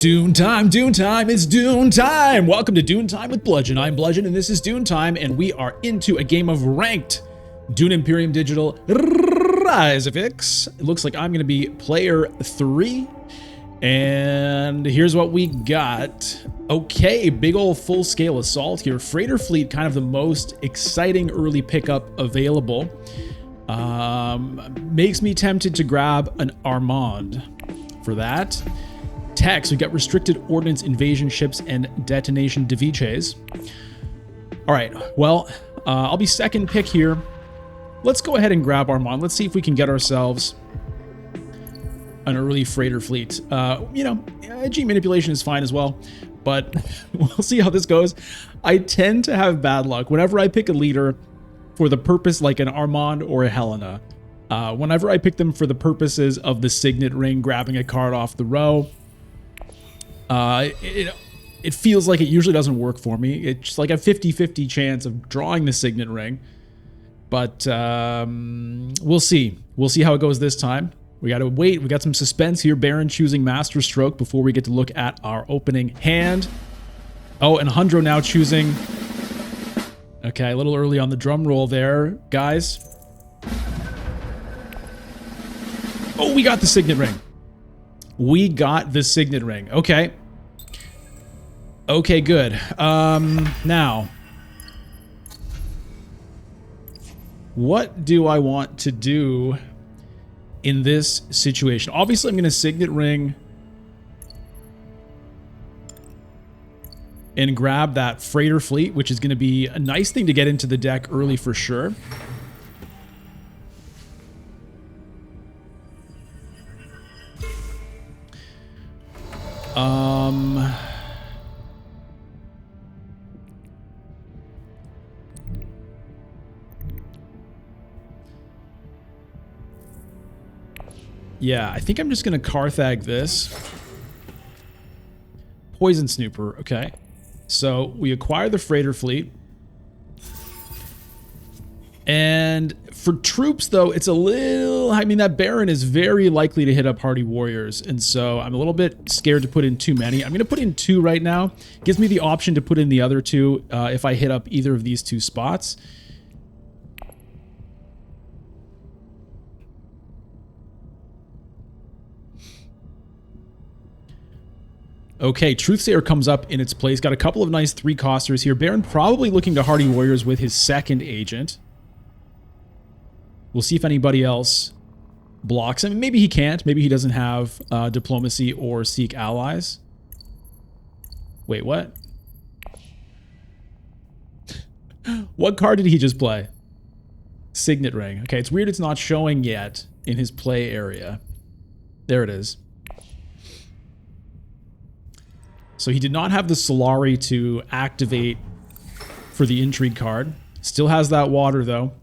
Dune time, it's Dune time! Welcome to Dune Time with Bludgeon. I'm Bludgeon and this is Dune Time, and we are into a game of ranked Dune Imperium Digital Rise of X. It looks like I'm going to be player 3, and here's what we got. Okay, big old full-scale assault here. Freighter fleet, kind of the most exciting early pickup available. Makes me tempted to grab an Armand for that. Techs, we got restricted ordnance invasion ships and detonation deviches. All right, well, I'll be second pick here. Let's go ahead and grab Armand. Let's see if we can get ourselves an early freighter fleet. You know, G manipulation is fine as well, but we'll see how this goes. I tend to have bad luck whenever I pick a leader for the purpose like an Armand or a Helena. Whenever I pick them for the purposes of the Signet Ring, grabbing a card off the row, it feels like it usually doesn't work for me. It's like a 50-50 chance of drawing the Signet Ring. But we'll see. We'll see how it goes this time. We got to wait. We got some suspense here. Baron choosing Master Stroke before we get to look at our opening hand. Oh, and Hundro now choosing... Okay, a little early on the drum roll there, guys. Oh, we got the Signet Ring. We got the Signet Ring. Okay. Okay, good. Now, what do I want to do in this situation? Obviously, I'm going to Signet Ring and grab that freighter fleet, which is going to be a nice thing to get into the deck early for sure. Yeah, I think I'm just going to Carthag this. Poison Snooper, okay. So we acquire the freighter fleet. And for troops, though, it's a little... I mean, that Baron is very likely to hit up Hardy Warriors. And so I'm a little bit scared to put in too many. I'm going to put in 2 right now. Gives me the option to put in the other 2 if I hit up either of these 2 spots. Okay, Truthsayer comes up in its place. Got a couple of nice 3-costers here. Baron probably looking to Hardy Warriors with his second agent. We'll see if anybody else blocks him. Maybe he can't. Maybe he doesn't have diplomacy or seek allies. Wait, what? What card did he just play? Signet Ring. Okay, it's weird it's not showing yet in his play area. There it is. So he did not have the Solari to activate for the Intrigue card. Still has that water, though.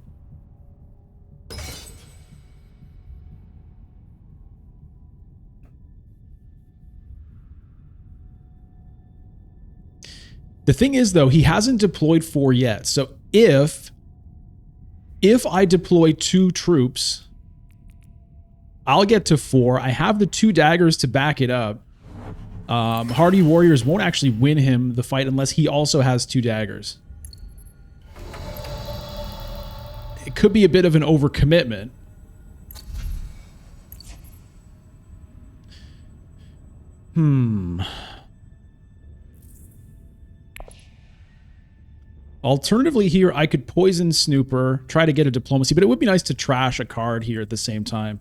The thing is, though, he hasn't deployed 4 yet. So if I deploy 2 troops, I'll get to 4. I have the 2 daggers to back it up. Hardy Warriors won't actually win him the fight unless he also has 2 daggers. It could be a bit of an overcommitment. Alternatively here, I could Poison Snooper, try to get a diplomacy, but it would be nice to trash a card here at the same time.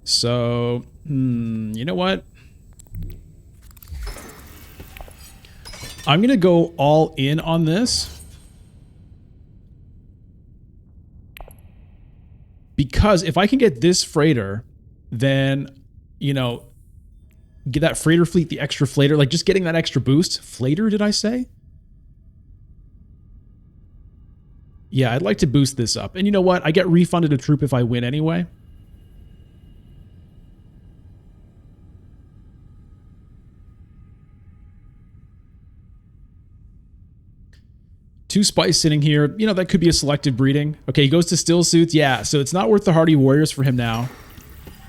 So, you know what? I'm going to go all in on this. Because if I can get this freighter, then, you know, get that freighter fleet, the extra freighter, like just getting that extra boost. Freighter, did I say? Yeah, I'd like to boost this up. And you know what? I get refunded a troop if I win anyway. Two Spice sitting here. You know, that could be a selective breeding. Okay, he goes to Still Suits. Yeah, so it's not worth the Hardy Warriors for him now.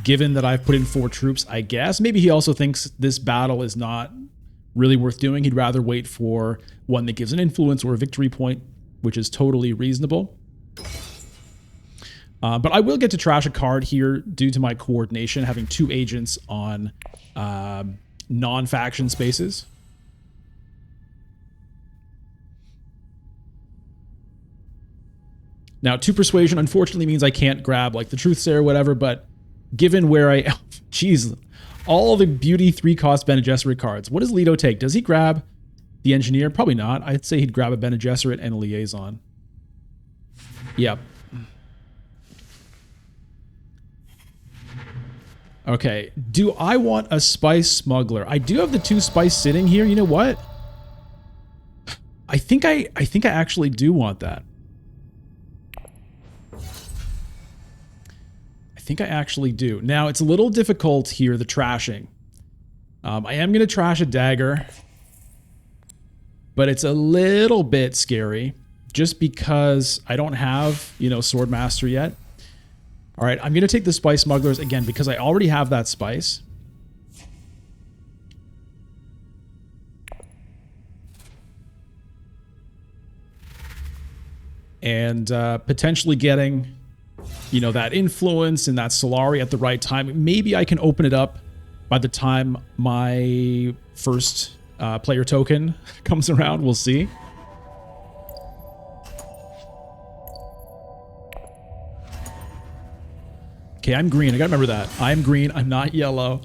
given that I've put in 4 troops, I guess. Maybe he also thinks this battle is not really worth doing. He'd rather wait for one that gives an influence or a victory point, which is totally reasonable. But I will get to trash a card here due to my coordination, having 2 agents on non-faction spaces. Now, 2 persuasion unfortunately means I can't grab like the Truthsayer or whatever, but given where I... Jeez, all the beauty 3-cost Bene Gesserit cards. What does Leto take? Does he grab the Engineer? Probably not. I'd say he'd grab a Bene Gesserit and a Liaison. Yep. Okay, do I want a Spice Smuggler? I do have the 2 Spice sitting here. You know what? I think I actually do want that. I think I actually do. Now, it's a little difficult here, the trashing. I am going to trash a dagger, but it's a little bit scary just because I don't have, you know, Swordmaster yet. All right, I'm going to take the Spice Smugglers again because I already have that spice. And potentially getting, you know, that influence and that Solari at the right time. Maybe I can open it up by the time my first player token comes around. We'll see. Okay, I'm green. I gotta remember that. I'm green. I'm not yellow.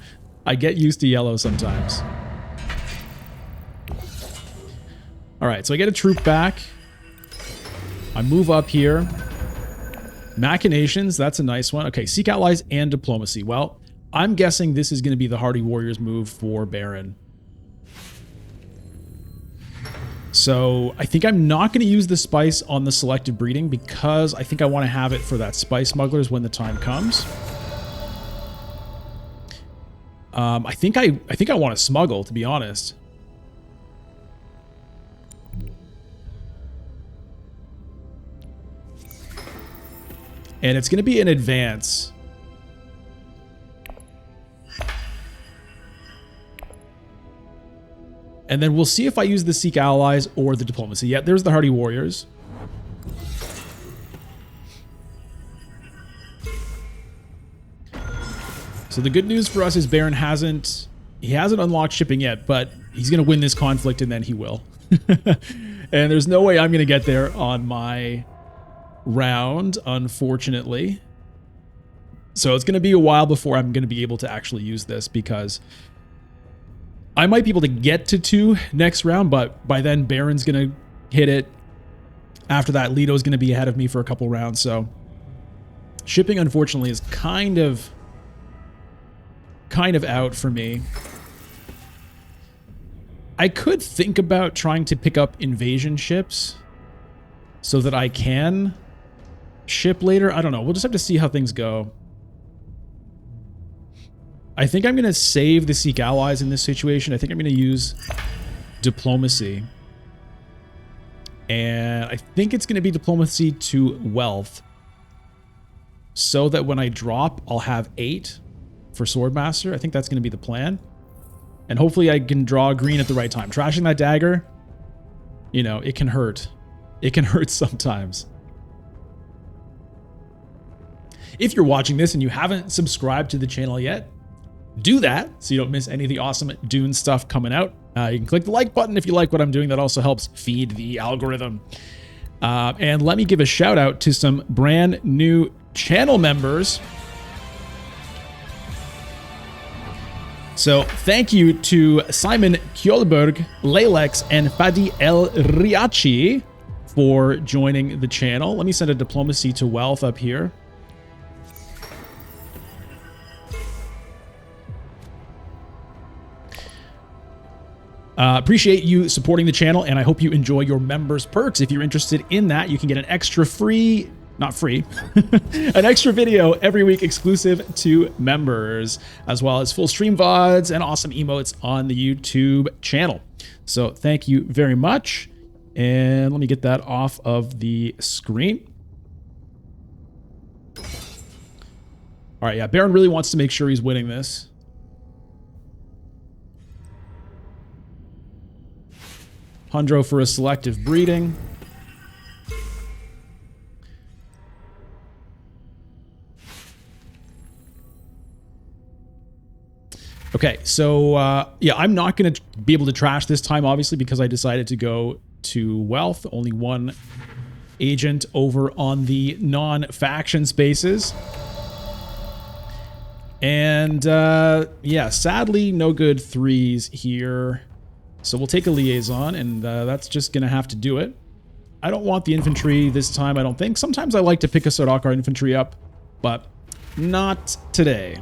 I get used to yellow sometimes. All right, so I get a troop back. I move up here. Machinations, that's a nice one. Okay, seek allies and diplomacy. Well, I'm guessing this is going to be the Hardy Warriors move for Baron. So I think I'm not going to use the spice on the selective breeding because I think I want to have it for that Spice Smugglers when the time comes. I think I want to smuggle, to be honest. And it's going to be an advance. And then we'll see if I use the Seek Allies or the Diplomacy. Yeah, there's the Hardy Warriors. So the good news for us is Baron hasn't unlocked shipping yet, but he's going to win this conflict and then he will. And there's no way I'm going to get there on my round, unfortunately. So it's going to be a while before I'm going to be able to actually use this because I might be able to get to 2 next round, but by then Baron's going to hit it. After that, Leto's going to be ahead of me for a couple rounds. So shipping, unfortunately, is kind of out for me. I could think about trying to pick up invasion ships so that I can ship later. I don't know. We'll just have to see how things go. I think I'm going to save the Seek Allies in this situation. I think I'm going to use Diplomacy. And I think it's going to be Diplomacy to Wealth. So that when I drop, I'll have 8 for Swordmaster. I think that's going to be the plan. And hopefully I can draw green at the right time. Trashing that dagger, you know, it can hurt. It can hurt sometimes. If you're watching this and you haven't subscribed to the channel yet, do that so you don't miss any of the awesome Dune stuff coming out. You can click the like button if you like what I'm doing. That also helps feed the algorithm. And let me give a shout out to some brand new channel members. So thank you to Simon Kjolberg, Lalex, and Fadi El Riachi for joining the channel. Let me send a Diplomacy to Wealth up here. Appreciate you supporting the channel, and I hope you enjoy your members' perks. If you're interested in that, you can get an extra free, not free, an extra video every week exclusive to members, as well as full stream VODs and awesome emotes on the YouTube channel. So thank you very much. And let me get that off of the screen. All right, yeah, Baron really wants to make sure he's winning this. Hundro for a selective breeding. Okay, so yeah, I'm not going to be able to trash this time, obviously, because I decided to go to wealth. Only one agent over on the non-faction spaces. And yeah, sadly, no good threes here. So we'll take a liaison, and that's just going to have to do it. I don't want the infantry this time, I don't think. Sometimes I like to pick a Sardaukar infantry up, but not today.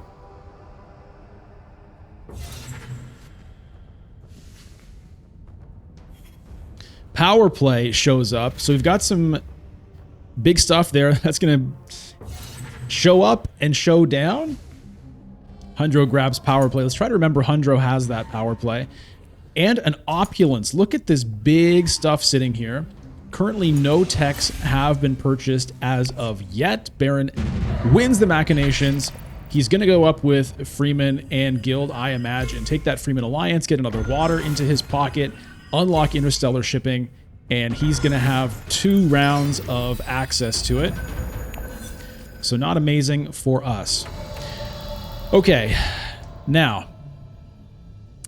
Power play shows up. So we've got some big stuff there that's going to show up and show down. Hundro grabs power play. Let's try to remember Hundro has that power play. And an opulence. Look at this big stuff sitting here. Currently, no techs have been purchased as of yet. Baron wins the machinations. He's going to go up with Freeman and Guild, I imagine. Take that Freeman Alliance, get another water into his pocket, unlock interstellar shipping, and he's going to have 2 rounds of access to it. So not amazing for us. Okay, now,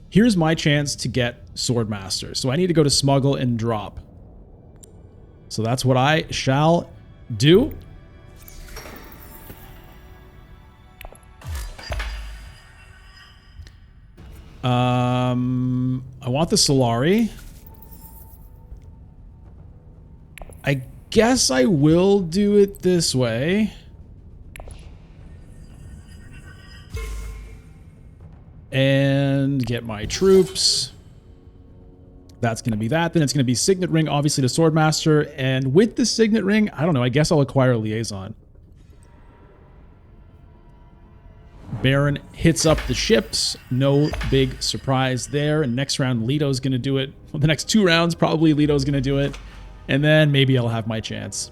here's my chance to get Swordmaster. So I need to go to Smuggle and drop. So that's what I shall do. I want the Solari. I guess I will do it this way. And get my troops. That's going to be that. Then it's going to be Signet Ring, obviously, to Swordmaster. And with the Signet Ring, I don't know, I guess I'll acquire a Liaison. Baron hits up the ships. No big surprise there. And next round, Leto's going to do it. Well, the next 2 rounds, probably Leto's going to do it. And then maybe I'll have my chance.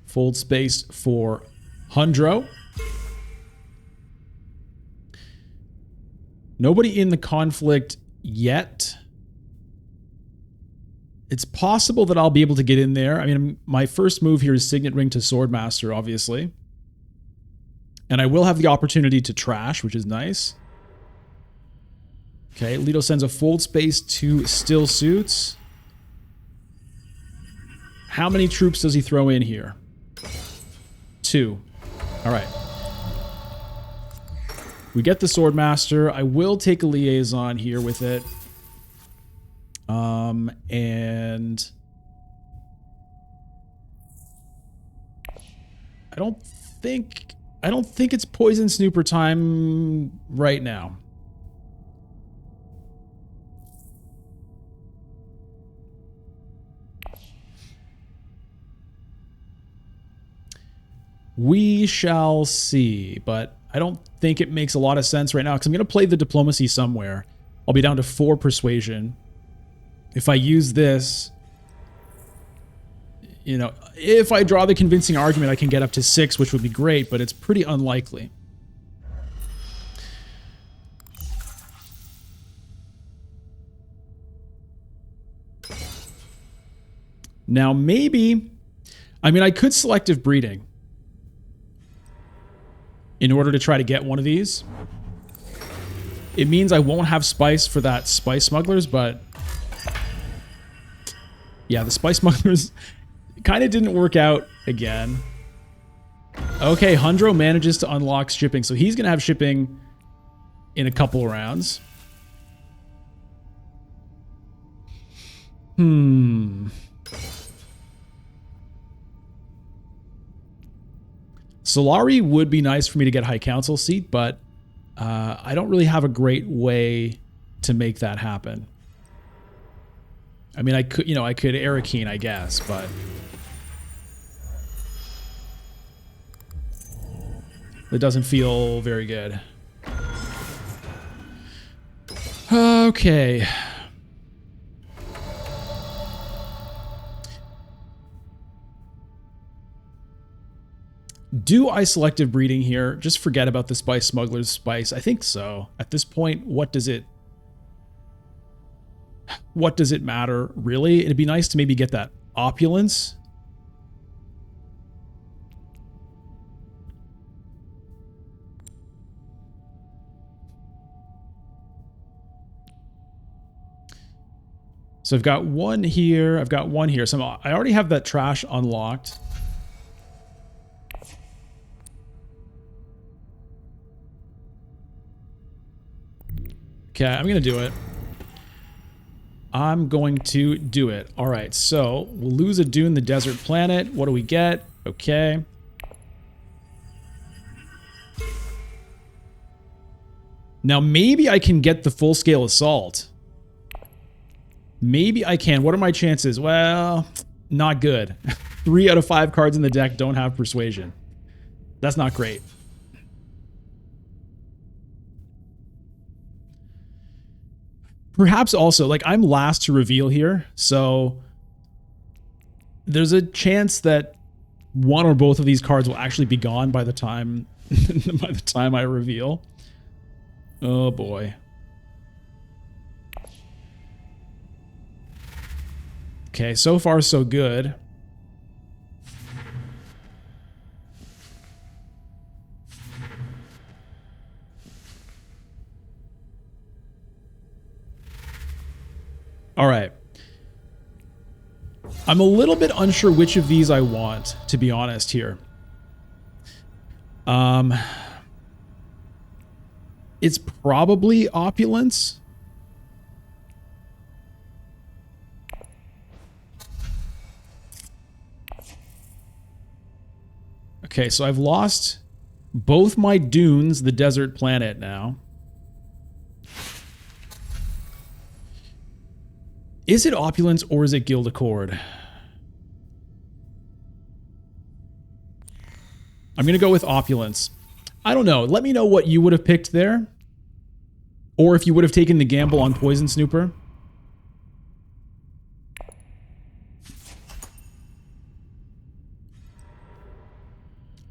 Fold space for Hundro. Nobody in the conflict yet. It's possible that I'll be able to get in there. I mean, my first move here is Signet Ring to Swordmaster, obviously. And I will have the opportunity to trash, which is nice. Okay, Leto sends a fold space to Still Suits. How many troops does he throw in here? 2. All right. We get the Swordmaster. I will take a liaison here with it. And I don't think it's Poison Snooper time right now. We shall see, but I don't think it makes a lot of sense right now because I'm going to play the diplomacy somewhere. I'll be down to 4 persuasion. If I use this, you know, if I draw the convincing argument, I can get up to 6, which would be great, but it's pretty unlikely. Now, maybe, I mean, I could selective breeding in order to try to get one of these. It means I won't have spice for that spice smugglers, but yeah, the spice smugglers kind of didn't work out again. Okay, Hundro manages to unlock shipping, so he's going to have shipping in a couple of rounds. Solari would be nice for me to get High Council seat, but I don't really have a great way to make that happen. I mean, I could, you know, I could Arakeen, I guess, but it doesn't feel very good. Okay. Do I selective breeding here? Just forget about the Spice Smuggler's Spice. I think so. At this point, what does it matter, really? It'd be nice to maybe get that opulence. So I've got one here. I've got one here. So I already have that trash unlocked. Okay, I'm going to do it. I'm going to do it. All right, so we'll lose a Dune, the desert planet. What do we get? Okay. Now, maybe I can get the full-scale assault. Maybe I can. What are my chances? Well, not good. 3 out of 5 cards in the deck don't have persuasion. That's not great. Perhaps also, like, I'm last to reveal here, so there's a chance that one or both of these cards will actually be gone by the time I reveal. Oh boy. Okay, so far so good. All right. I'm a little bit unsure which of these I want, to be honest here. It's probably opulence. Okay, so I've lost both my dunes, the desert planet now. Is it opulence or is it Guild Accord? I'm going to go with opulence. I don't know. Let me know what you would have picked there. Or if you would have taken the gamble on Poison Snooper.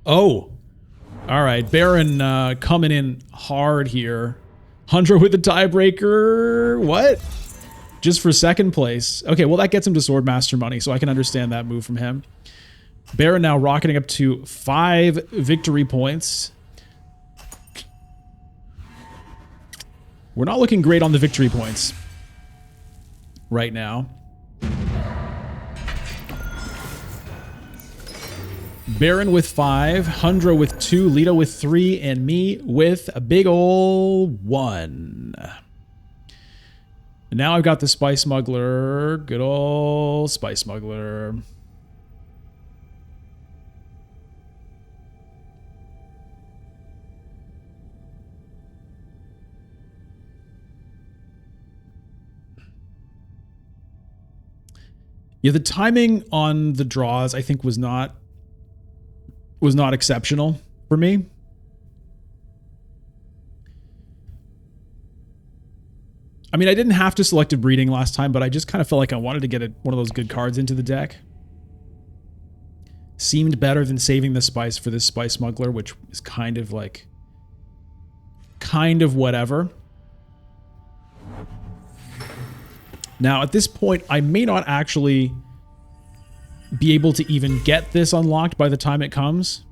Oh. All right. Baron coming in hard here. Hundra with the tiebreaker. What? Just for second place. Okay, well, that gets him to Swordmaster money, so I can understand that move from him. Baron now rocketing up to 5 victory points. We're not looking great on the victory points right now. Baron with 5, Hundra with 2, Leto with 3, and me with a big ol' 1. And now I've got the Spice Smuggler. Good old Spice Smuggler. Yeah, the timing on the draws, I think, was not exceptional for me. I mean, I didn't have to select a breeding last time, but I just kind of felt like I wanted to get one of those good cards into the deck. Seemed better than saving the spice for this Spice Smuggler, which is kind of whatever. Now, at this point, I may not actually be able to even get this unlocked by the time it comes.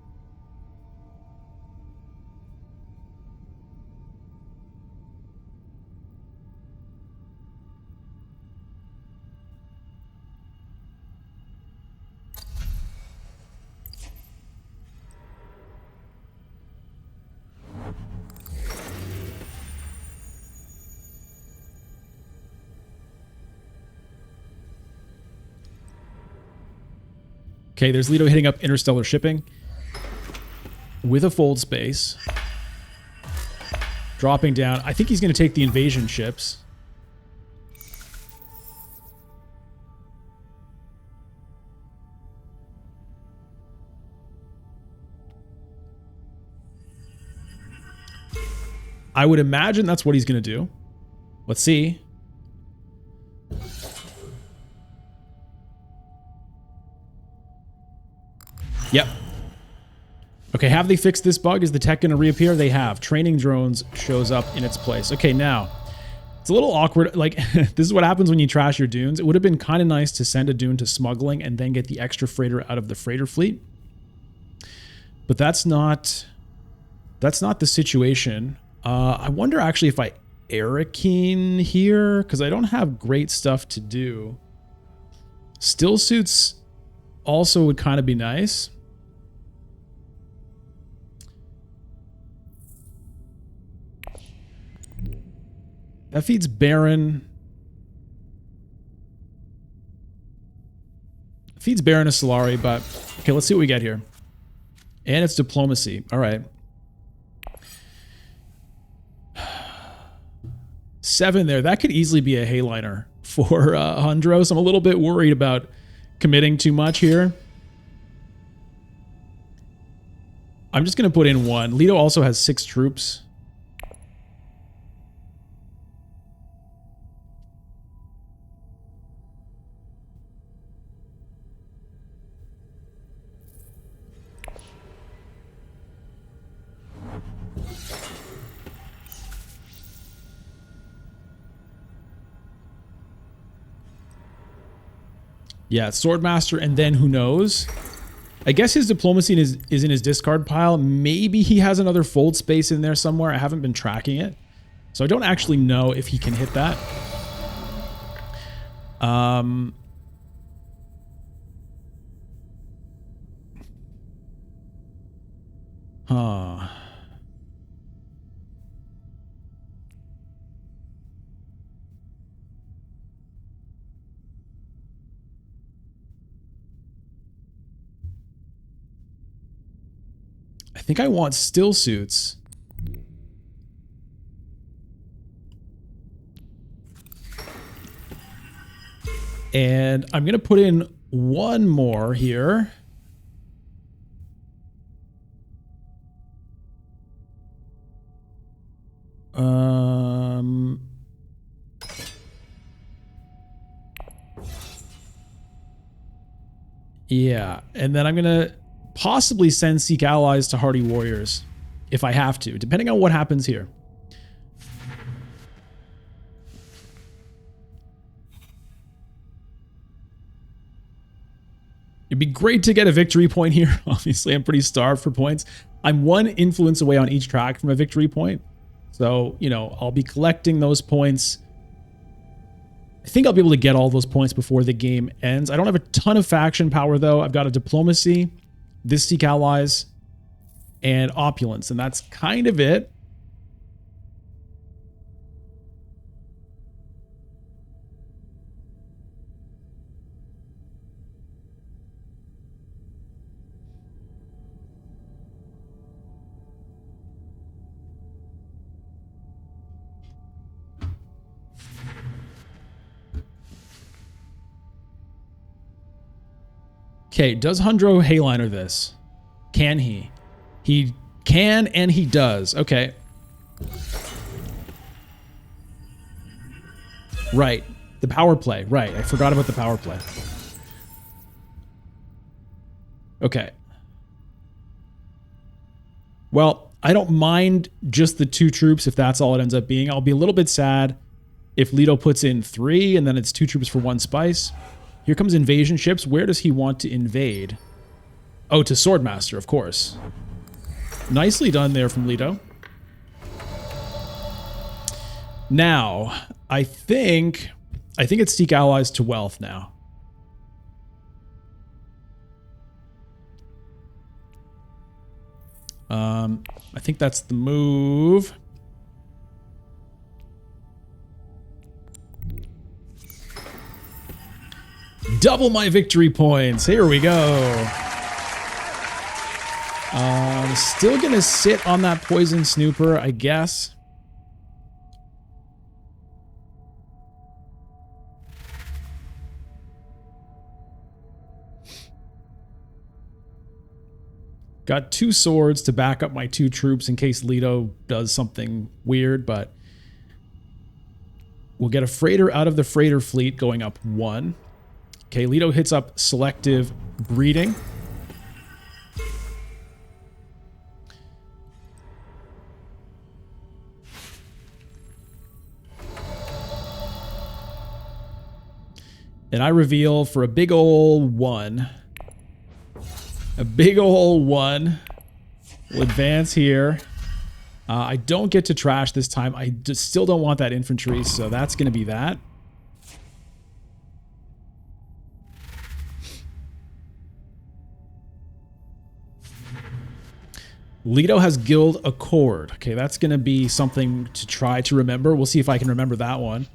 Okay, there's Leto hitting up Interstellar Shipping with a fold space. Dropping down. I think he's going to take the invasion ships. I would imagine that's what he's going to do. Let's see. Yep. Okay, have they fixed this bug? Is the tech going to reappear? They have. Training drones shows up in its place. Okay, now, it's a little awkward. Like, this is what happens when you trash your dunes. It would have been kind of nice to send a dune to smuggling and then get the extra freighter out of the freighter fleet. But that's not the situation. I wonder, actually, if I Arakeen here, because I don't have great stuff to do. Still suits also would kind of be nice. That feeds Baron. Feeds Baron a Solari, but okay, let's see what we get here. And it's diplomacy. All right. 7 there. That could easily be a Hayliner for Hondros. I'm a little bit worried about committing too much here. I'm just going to put in 1. Leto also has 6 troops. Yeah, Swordmaster, and then who knows? I guess his diplomacy is in his discard pile. Maybe he has another fold space in there somewhere. I haven't been tracking it. So I don't actually know if he can hit that. Huh. I think I want still suits. And I'm going to put in 1 more here. Yeah, and then I'm going to possibly send Seek Allies to Hardy Warriors if I have to, depending on what happens here. It'd be great to get a victory point here. Obviously, I'm pretty starved for points. I'm 1 influence away on each track from a victory point. So, you know, I'll be collecting those points. I think I'll be able to get all those points before the game ends. I don't have a ton of faction power, though. I've got a diplomacy, this Seek Allies, and opulence, and that's kind of it. Okay, does Hundro Hayliner this? Can he? He can and he does. Okay. Right. The power play. Right. I forgot about the power play. Okay. Well, I don't mind just the 2 troops if that's all it ends up being. I'll be a little bit sad if Leto puts in 3 and then it's 2 troops for 1 spice. Here comes invasion ships. Where does he want to invade? Oh, to Swordmaster, of course. Nicely done there from Leto. Now, I think it's Seek Allies to Wealth now. I think that's the move. Double my victory points. Here we go. Still gonna sit on that poison snooper, I guess. Got 2 swords to back up my 2 troops in case Leto does something weird, but We'll get a freighter out of the freighter fleet going up 1. Okay, Leto hits up selective breeding. And I reveal for a big ol' 1. A big ol' 1. We'll advance here. I don't get to trash this time. I just still don't want that infantry, so that's going to be that. Leto has Guild Accord. Okay, that's going to be something to try to remember. We'll see if I can remember that one.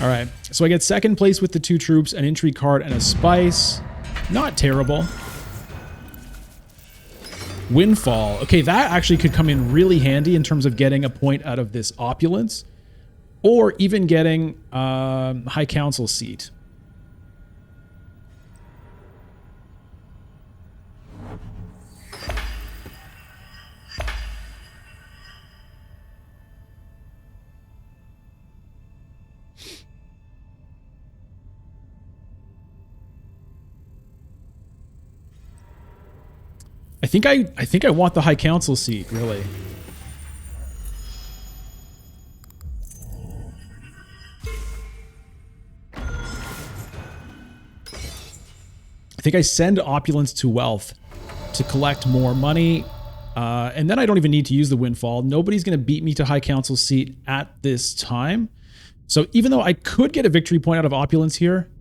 All right, so I get second place with the 2 troops, an intrigue card, and a spice. Not terrible. Windfall. Okay, that actually could come in really handy in terms of getting a point out of this opulence, or even getting High Council seat. I think I want the High Council seat, really. I think I send opulence to wealth to collect more money, and then I don't even need to use the windfall. Nobody's going to beat me to High Council seat at this time. So even though I could get a victory point out of opulence here,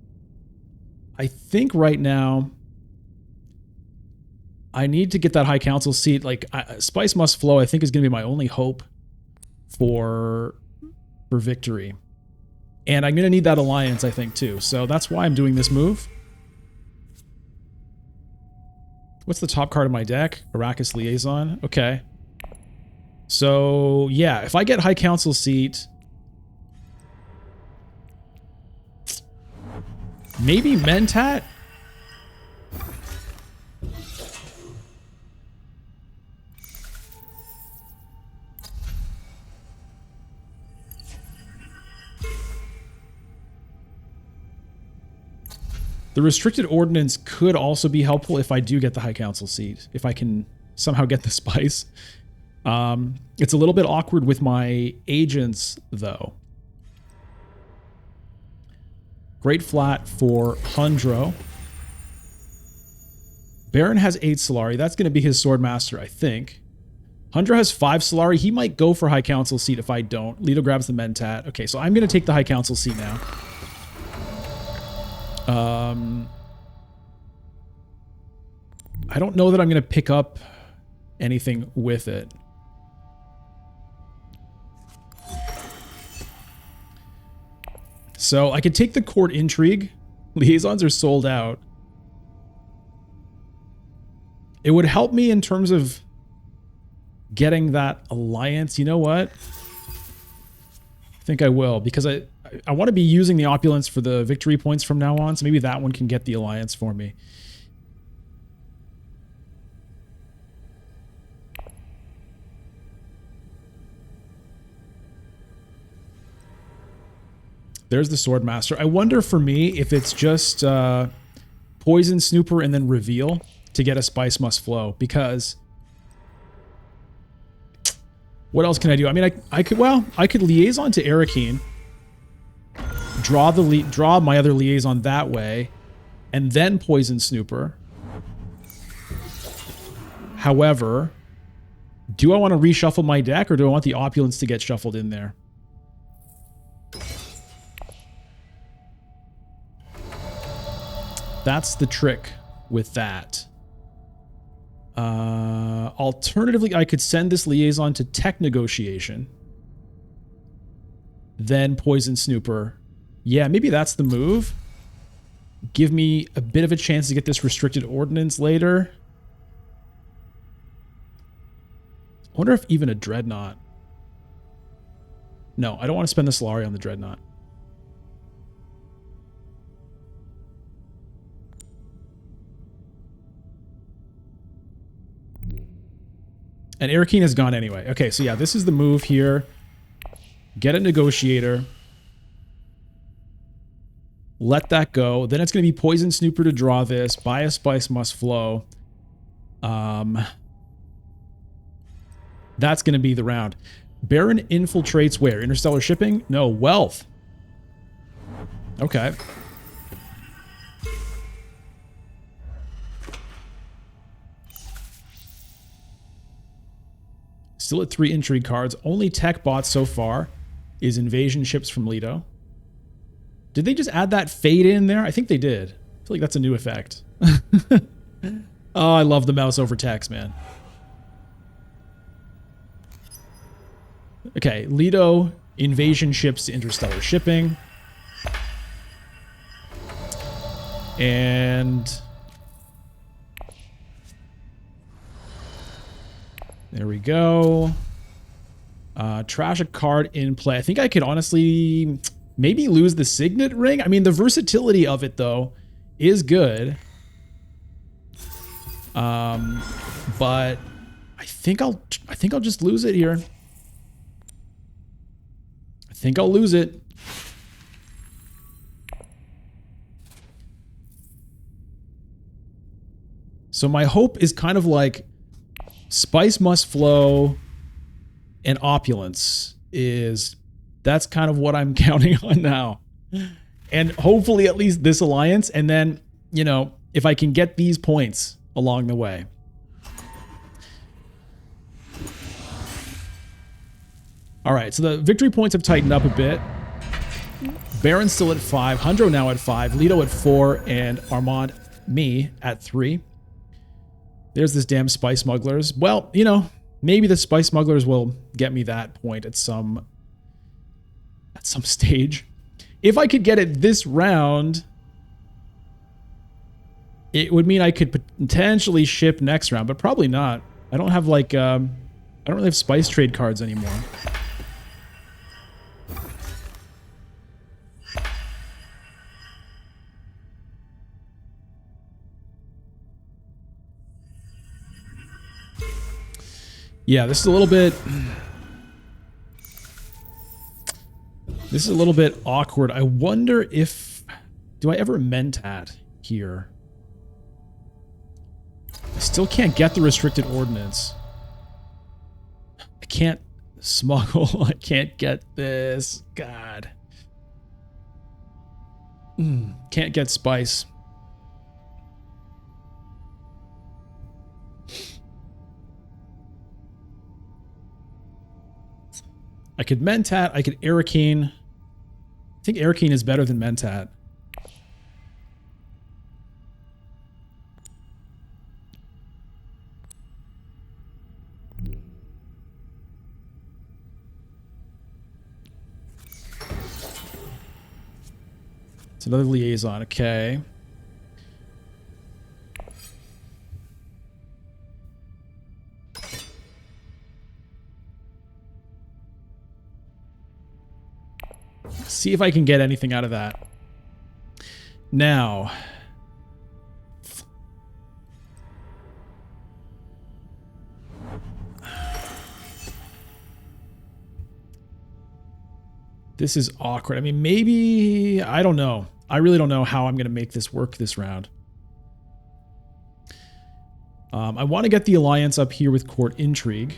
I think right now I need to get that High Council seat. Like, Spice Must Flow, I think, is going to be my only hope for victory. And I'm going to need that alliance, I think, too. So that's why I'm doing this move. What's the top card of my deck? Arrakis Liaison. Okay. So, yeah, if I get High Council seat, maybe Mentat? The restricted ordnance could also be helpful if I do get the High Council seat. If I can somehow get the spice. It's a little bit awkward with my agents, though. Great flat for Hundro. Baron has 8 Solari. That's going to be his Swordmaster, I think. Hundro has 5 Solari. He might go for High Council seat if I don't. Leto grabs the Mentat. Okay, so I'm going to take the High Council seat now. I don't know that I'm going to pick up anything with it. So I could take the Court Intrigue. Liaisons are sold out. It would help me in terms of getting that alliance. You know what? I think I will, because I want to be using the opulence for the victory points from now on, so maybe that one can get the alliance for me. There's the Swordmaster. I wonder for me if it's just Poison Snooper and then Reveal to get a Spice Must Flow, because what else can I do? I mean, I could liaison to Arakeen, draw my other liaison that way, and then Poison Snooper. However, do I want to reshuffle my deck, or do I want the opulence to get shuffled in there? That's the trick with that. Alternatively, I could send this liaison to Tech Negotiation. Then Poison Snooper. Yeah, maybe that's the move. Give me a bit of a chance to get this restricted ordnance later. I wonder if even a Dreadnought. No, I don't want to spend the Solari on the Dreadnought. And Arakeen is gone anyway. Okay, so yeah, this is the move here. get a negotiator, let that go. Then it's going to be Poison Snooper to draw this. Buy a Spice Must Flow. That's going to be the round. Baron infiltrates where? Interstellar shipping? No, wealth. Okay. Still at 3 intrigue cards. Only tech bought so far is invasion ships from Leto. Did they just add that fade in there? I think they did. I feel like that's a new effect. Oh, I love the mouse over text, man. Okay, Leto, invasion ships to interstellar shipping. And there we go. Trash a card in play. I think I could honestly maybe lose the Signet Ring. I mean, the versatility of it though is good. But I think I'll just lose it here. I think I'll lose it. So my hope is kind of like Spice Must Flow and Opulence that's kind of what I'm counting on now. And hopefully at least this alliance, and then, you know, if I can get these points along the way. All right, so the victory points have tightened up a bit. Baron's still at 5, Hundro now at 5, Leto at 4, and Armand, me, at 3. There's this damn Spice Smugglers. Well, you know, maybe the Spice Smugglers will get me that point at some stage. If I could get it this round, it would mean I could potentially ship next round, but probably not. I don't have like, I don't really have Spice trade cards anymore. Yeah, this is a little bit awkward. I wonder if, do I ever mentat here? I still can't get the restricted ordnance. I can't smuggle. I can't get this. God. Can't get spice. I could mentat. I could Arakeen. I think Arakeen is better than mentat. It's another liaison. Okay. See if I can get anything out of that. Now, this is awkward. I mean, maybe, I don't know. I really don't know how I'm going to make this work this round. I want to get the alliance up here with Court Intrigue.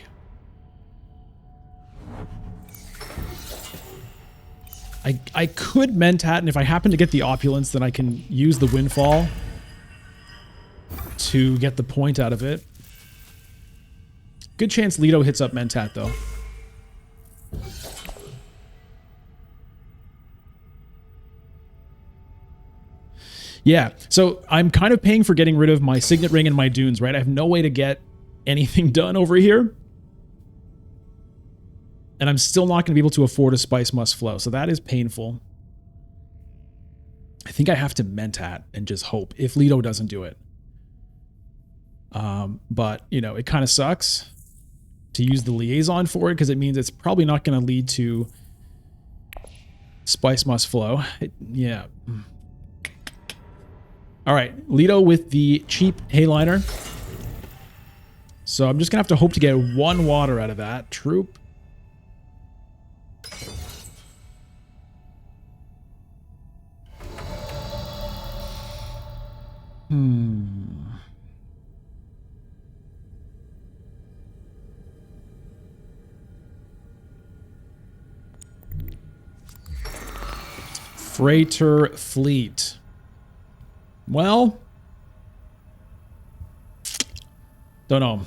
I could mentat, and if I happen to get the opulence, then I can use the windfall to get the point out of it. Good chance Leto hits up mentat, though. Yeah, so I'm kind of paying for getting rid of my Signet Ring and my Dunes, right? I have no way to get anything done over here. And I'm still not going to be able to afford a Spice Must Flow, so that is painful. I think I have to mentat and just hope if Leto doesn't do it. But, you know, it kind of sucks to use the liaison for it because it means it's probably not going to lead to Spice Must Flow. Yeah. All right, Leto with the cheap Hayliner. So I'm just going to have to hope to get one water out of that. Troop. Freighter fleet. Well, don't know.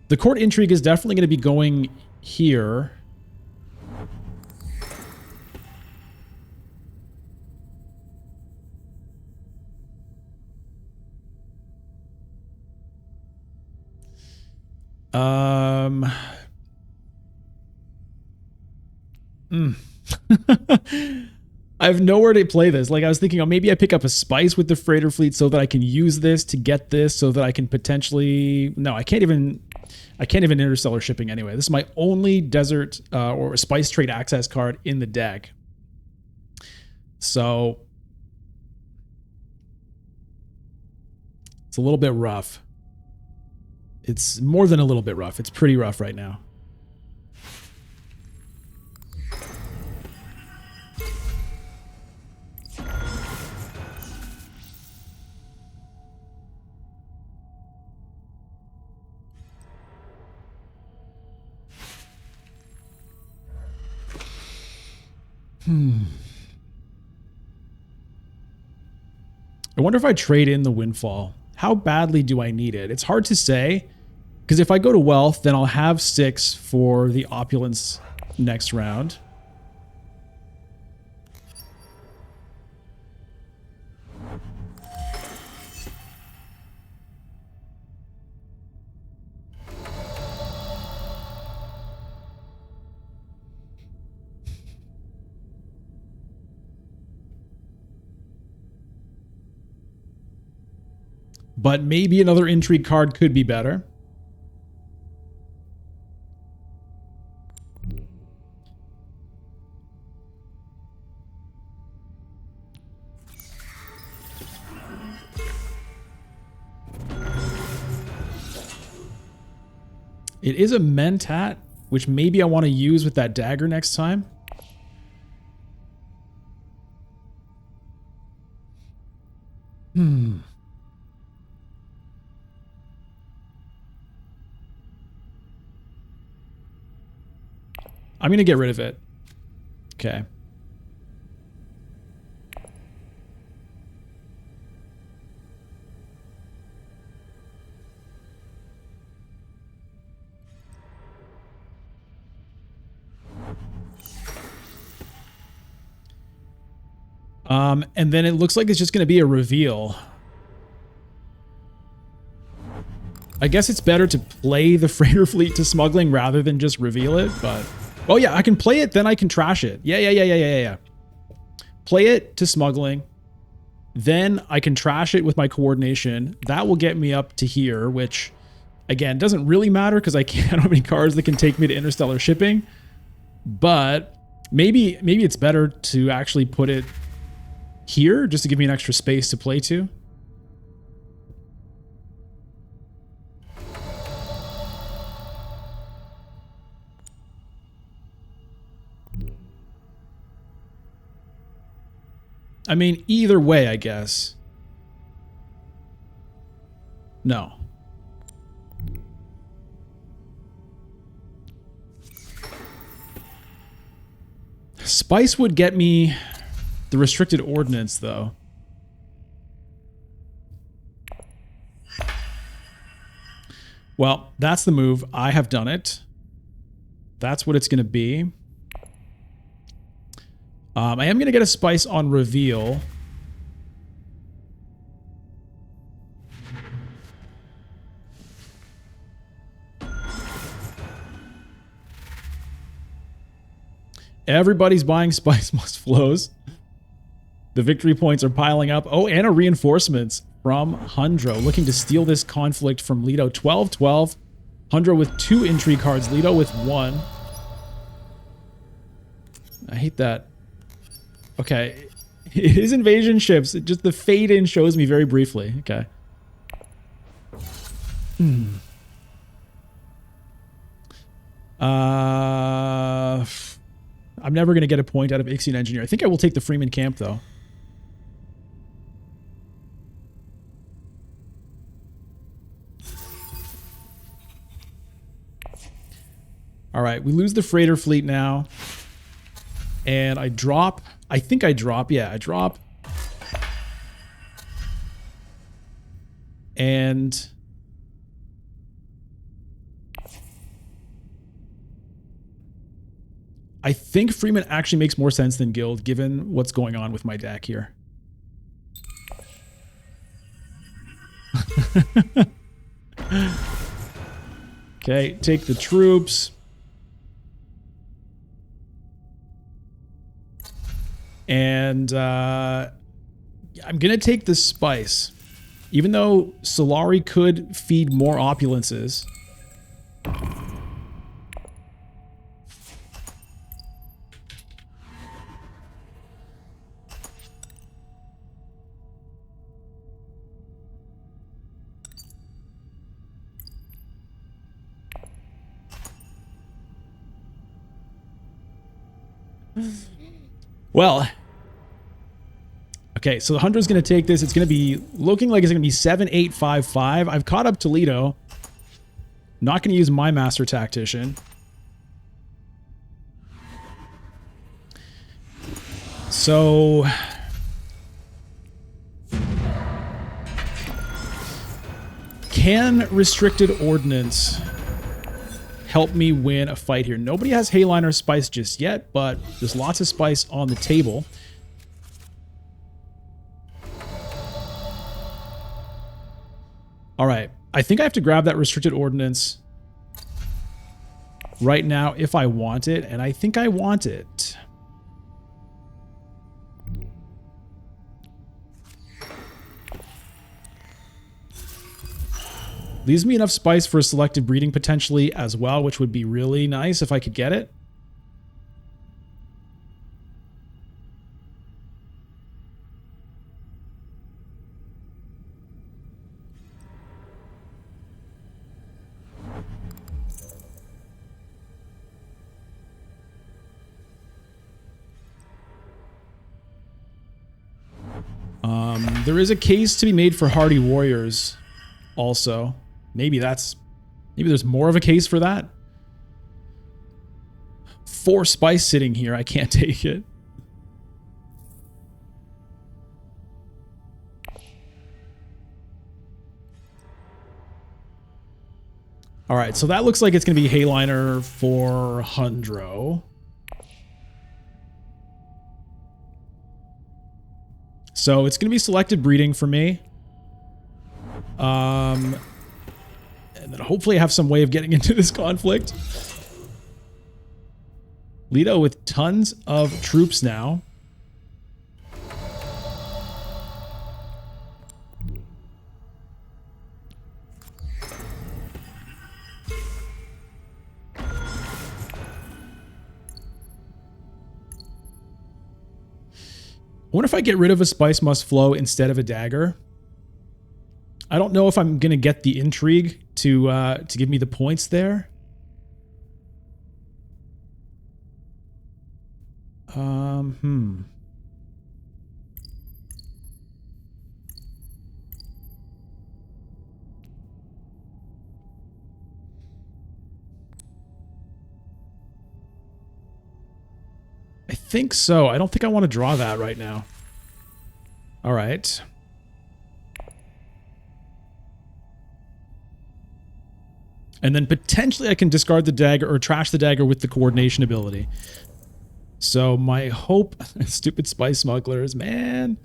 The court intrigue is definitely going to be going here. I have nowhere to play this. Like, I was thinking, oh, maybe I pick up a spice with the freighter fleet so that I can use this to get this, so that I can potentially... No, I can't even interstellar shipping anyway. This is my only desert or spice trade access card in the deck. So it's a little bit rough. It's more than a little bit rough. It's pretty rough right now. I wonder if I trade in the windfall. How badly do I need it? It's hard to say, because if I go to wealth, then I'll have 6 for the opulence next round. But maybe another intrigue card could be better. It is a Mentat, which maybe I want to use with that dagger next time. I'm going to get rid of it. Okay. And then it looks like it's just going to be a reveal. I guess it's better to play the freighter fleet to smuggling rather than just reveal it, but... Oh yeah, I can play it, then I can trash it. Yeah. Play it to smuggling. Then I can trash it with my coordination. That will get me up to here, which, again, doesn't really matter because I don't have any cards that can take me to interstellar shipping. But maybe it's better to actually put it here just to give me an extra space to play to. I mean, either way, I guess. No. Spice would get me the restricted ordnance, though. Well, that's the move. I have done it. That's what it's going to be. I am going to get a spice on reveal. Everybody's buying spice must flows. The victory points are piling up. Oh, and a reinforcements from Hundro, looking to steal this conflict from Leto. 12-12. Hundro with 2 intrigue cards. Leto with 1. I hate that. Okay. His invasion ships, just the fade in shows me very briefly. Okay. I'm never going to get a point out of Ixion Engineer. I think I will take the Freeman Camp, though. All right, we lose the freighter fleet now. And I drop. I think I drop. Yeah, I drop. And I think Freeman actually makes more sense than Guild, given what's going on with my deck here. Okay, take the troops. And I'm going to take the spice. Even though Solari could feed more opulences. Well, okay, so the Hunter's going to take this. It's going to be looking like it's going to be 7-8-5-5. I've caught up Toledo. Not going to use my Master Tactician. So can Restricted Ordnance help me win a fight here? Nobody has Hayline or Spice just yet, but there's lots of Spice on the table. All right, I think I have to grab that Restricted Ordnance right now if I want it, and I think I want it. Leaves me enough spice for a selective breeding potentially as well, which would be really nice if I could get it. There is a case to be made for Hardy Warriors also. Maybe there's more of a case for that. 4 spice sitting here. I can't take it. All right, so that looks like it's going to be Hayliner for Hundro. So it's going to be selected breeding for me. And then hopefully I have some way of getting into this conflict. Leto with tons of troops now. I wonder if I get rid of a Spice Must Flow instead of a Dagger. I don't know if I'm going to get the intrigue to give me the points there. I think so. I don't think I want to draw that right now. All right. And then potentially I can discard the dagger or trash the dagger with the coordination ability. So my hope, stupid spice smugglers, man,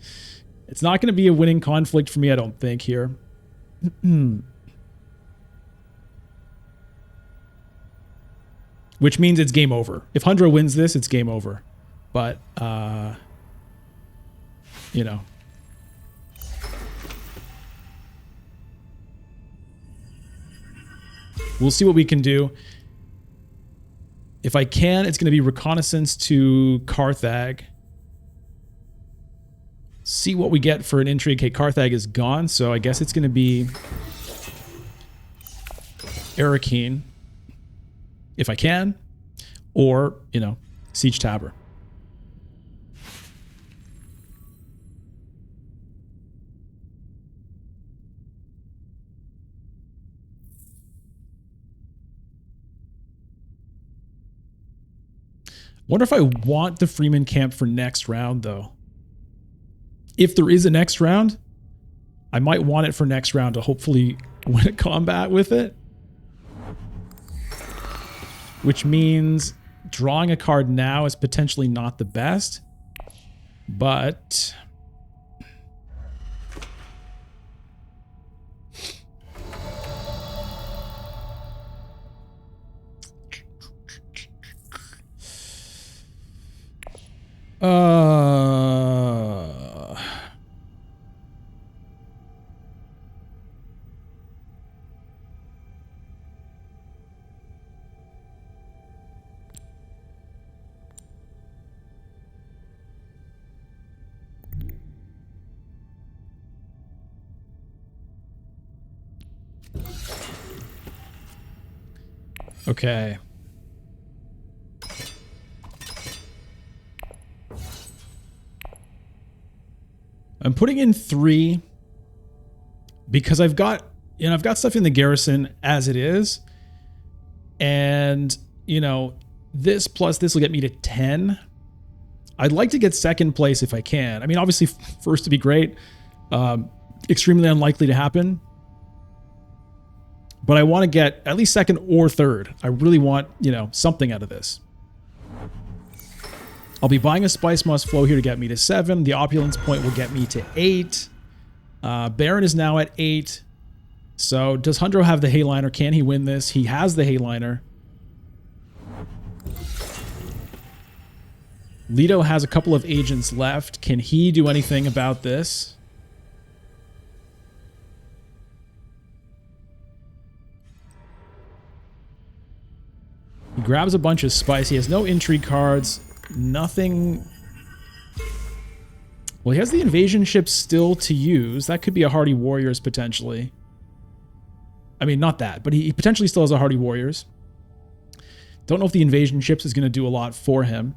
it's not going to be a winning conflict for me, I don't think, here. Which means it's game over. If Hundra wins this, it's game over. But, you know. We'll see what we can do. If I can, it's going to be reconnaissance to Carthag. See what we get for an intrigue. Okay, Carthag is gone, so I guess it's going to be Arakeen. If I can. Or, you know, Siege Tabber. Wonder if I want the Freeman camp for next round, though. If there is a next round, I might want it for next round to hopefully win a combat with it. Which means drawing a card now is potentially not the best. But... Okay. I'm putting in 3 because I've got stuff in the garrison as it is. And, this plus this will get me to 10. I'd like to get second place if I can. I mean, obviously first to be great. Extremely unlikely to happen. But I want to get at least second or third. I really want, something out of this. I'll be buying a Spice Must Flow here to get me to 7. The Opulence Point will get me to 8. Baron is now at 8. So does Hundro have the Hayliner? Can he win this? He has the Hayliner. Leto has a couple of agents left. Can he do anything about this? He grabs a bunch of spice. He has no intrigue cards. Nothing. Well, he has the invasion ship still to use. That could be a Hardy Warriors potentially. I mean, not that, but he potentially still has a Hardy Warriors. Don't know if the invasion ships is going to do a lot for him.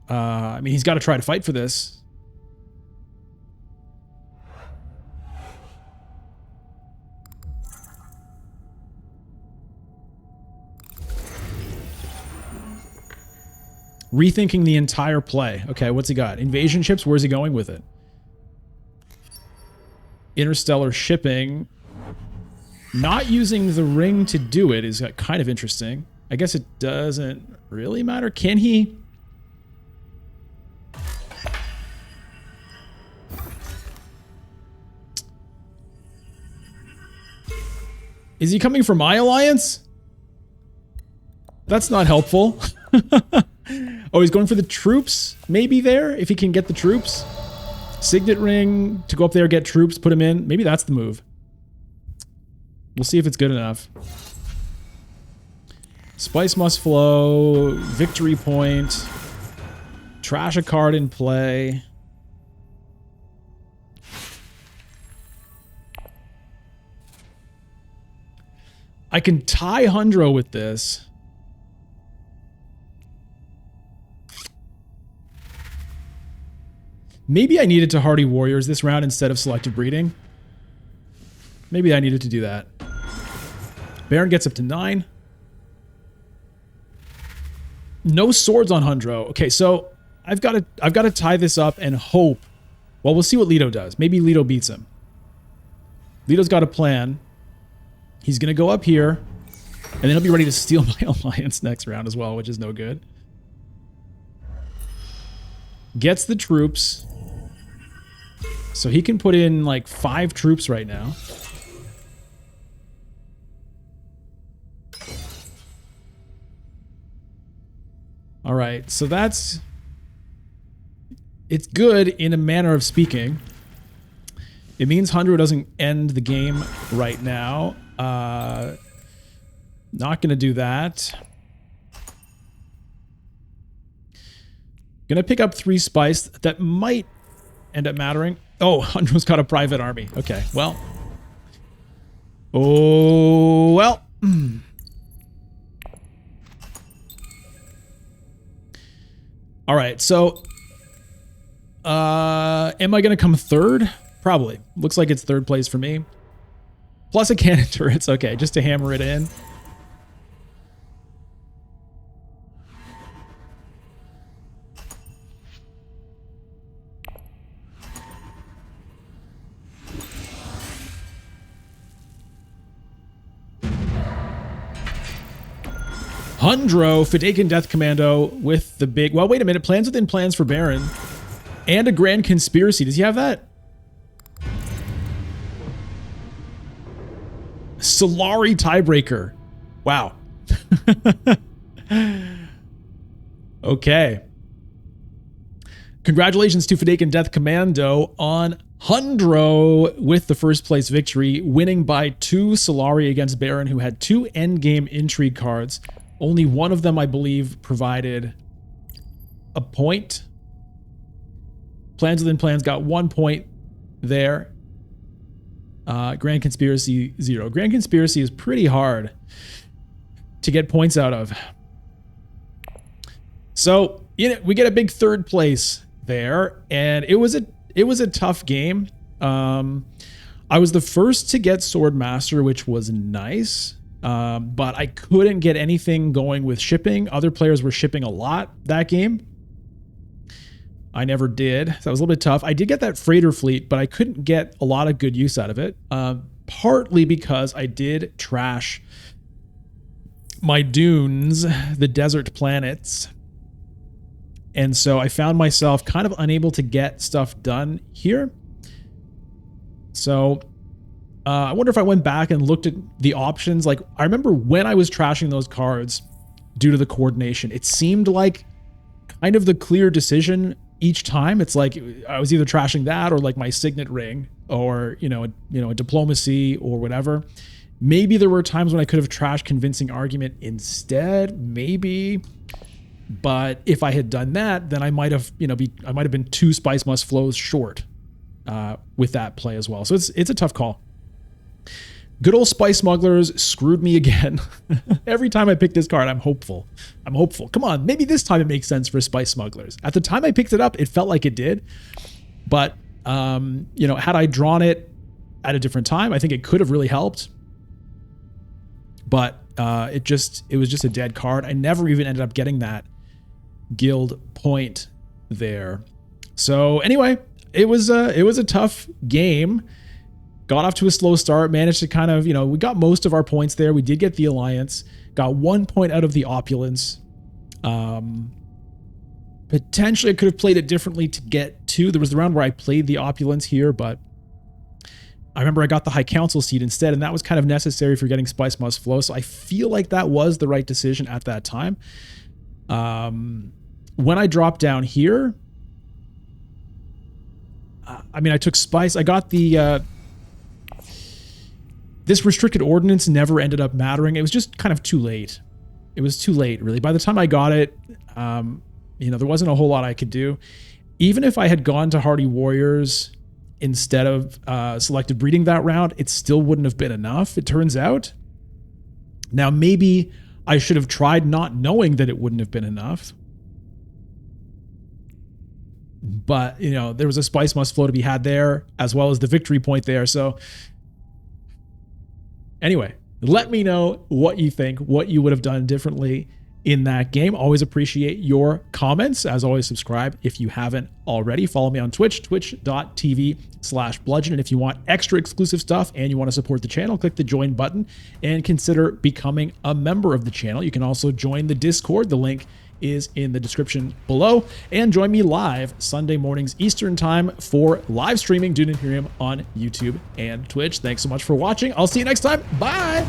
I mean, he's got to try to fight for this. Rethinking the entire play. Okay, what's he got? Invasion ships? Where's he going with it? Interstellar shipping. Not using the ring to do it is kind of interesting. I guess it doesn't really matter. Can he? Is he coming for my alliance? That's not helpful. Oh, he's going for the troops? Maybe there, if he can get the troops. Signet Ring to go up there, get troops, put him in. Maybe that's the move. We'll see if it's good enough. Spice Must Flow. Victory Point. Trash a card in play. I can tie Hundro with this. Maybe I needed to Hardy Warriors this round instead of Selective Breeding. Maybe I needed to do that. Baron gets up to 9. No swords on Hundro. Okay, so I've got to tie this up and hope. Well, we'll see what Leto does. Maybe Leto beats him. Leto's got a plan. He's going to go up here, and then he'll be ready to steal my alliance next round as well, which is no good. Gets the troops. So he can put in like 5 troops right now. All right, so that's... It's good in a manner of speaking. It means Hundro doesn't end the game right now. Not going to do that. Going to pick up 3 spice. That might end up mattering. Oh, Hundro's got a private army. Okay, well. Oh, well. All right, so am I going to come third? Probably. Looks like it's third place for me. Plus a cannon turret's okay, just to hammer it in. Hundro, Fidakan Death Commando with the big... Well, wait a minute. Plans within plans for Baron. And a Grand Conspiracy. Does he have that? Solari Tiebreaker. Wow. Okay. Congratulations to Fidakan Death Commando on Hundro with the first place victory, winning by 2 Solari against Baron, who had 2 endgame intrigue cards. Only one of them, I believe, provided a point. Plans within plans got 1 point there. Grand Conspiracy 0. Grand Conspiracy is pretty hard to get points out of. So, we get a big third place there, and it was a tough game. I was the first to get Swordmaster, which was nice. But I couldn't get anything going with shipping. Other players were shipping a lot that game. I never did. So that was a little bit tough. I did get that freighter fleet, but I couldn't get a lot of good use out of it. Partly because I did trash my dunes, the desert planets. And so I found myself kind of unable to get stuff done here. So... I wonder if I went back and looked at the options. Like, I remember when I was trashing those cards due to the coordination, it seemed like kind of the clear decision each time. It's like I was either trashing that or like my Signet Ring or, a diplomacy or whatever. Maybe there were times when I could have trashed Convincing Argument instead, maybe. But if I had done that, then I might have, I might have been 2 Spice Must Flows short with that play as well. So it's a tough call. Good old Spice Smugglers screwed me again. Every time I pick this card, I'm hopeful. Come on, maybe this time it makes sense for Spice Smugglers. At the time I picked it up, it felt like it did. But, had I drawn it at a different time, I think it could have really helped. But it was just a dead card. I never even ended up getting that guild point there. So anyway, it was a tough game. Got off to a slow start, managed to kind of, we got most of our points there. We did get the Alliance, got 1 point out of the Opulence. Potentially I could have played it differently to get 2. There was the round where I played the Opulence here, but I remember I got the High Council seat instead, and that was kind of necessary for getting Spice Must Flow. So I feel like that was the right decision at that time. When I dropped down here, I took Spice. I got the... This restricted ordinance never ended up mattering. It was just kind of too late. It was too late, really. By the time I got it, there wasn't a whole lot I could do. Even if I had gone to Hardy Warriors instead of selected breeding that round, it still wouldn't have been enough, it turns out. Now, maybe I should have tried not knowing that it wouldn't have been enough. But, there was a Spice Must Flow to be had there, as well as the victory point there. So, anyway, let me know what you think, what you would have done differently in that game. Always appreciate your comments. As always, subscribe if you haven't already. Follow me on Twitch, twitch.tv/bludgeon. And if you want extra exclusive stuff and you want to support the channel, click the join button and consider becoming a member of the channel. You can also join the Discord. The link is in the description below, and join me live Sunday mornings Eastern time for live streaming Dune Imperium on YouTube and Twitch. Thanks so much for watching. I'll see you next time. Bye.